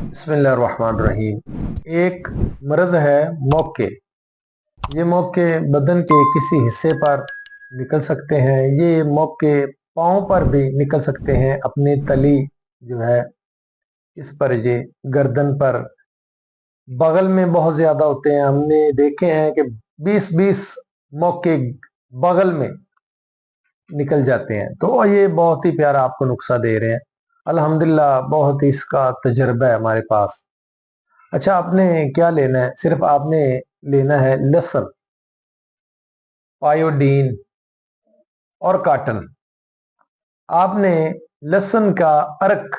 बिस्मिल्लाहिर्रहमानिर्रहीम। एक मर्ज है मौके। ये मौके बदन के किसी हिस्से पर निकल सकते हैं। ये मौके पाँव पर भी निकल सकते हैं। अपनी तली जो है इस पर, ये गर्दन पर, बगल में बहुत ज्यादा होते हैं। हमने देखे हैं कि 20-20 मौके बगल में निकल जाते हैं। तो ये बहुत ही प्यारा आपको नुस्खा दे रहे हैं। अल्हम्दुलिल्लाह बहुत ही इसका तजर्बा है हमारे पास। अच्छा, आपने क्या लेना है? सिर्फ आपने लेना है लहसुन, पायोडीन और कॉटन। आपने लहसुन का अर्क,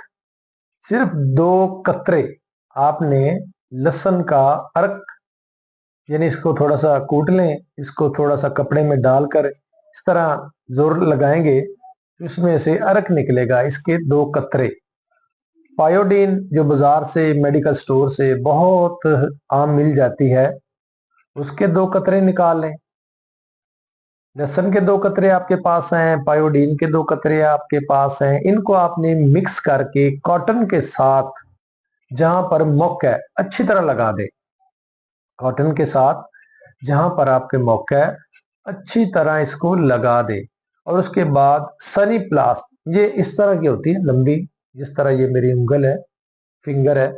सिर्फ 2 कतरे आपने लहसुन का अर्क, यानी इसको थोड़ा सा कूट लें। इसको थोड़ा सा कपड़े में डालकर इस तरह जोर लगाएंगे, इसमें से अर्क निकलेगा। इसके 2 कतरे पायोडीन जो बाजार से, मेडिकल स्टोर से बहुत आम मिल जाती है, उसके 2 कतरे निकाल लें। लहसुन के 2 कतरे आपके पास हैं, पायोडीन के 2 कतरे आपके पास हैं। इनको आपने मिक्स करके कॉटन के साथ जहां पर मौका है अच्छी तरह लगा दे। कॉटन के साथ जहां पर आपके मौका है अच्छी तरह इसको लगा दे। और उसके बाद सनी प्लास्ट, ये इस तरह की होती है लंबी, जिस तरह ये मेरी उंगल है, फिंगर है,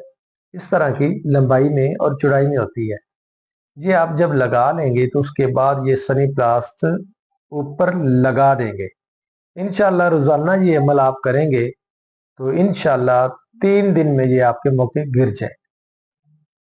इस तरह की लंबाई में और चौड़ाई में होती है। ये आप जब लगा लेंगे तो उसके बाद ये सनी प्लास्ट ऊपर लगा देंगे। इंशाल्लाह रोजाना ये अमल आप करेंगे तो इंशाल्लाह 3 दिन में ये आपके मौके गिर जाए।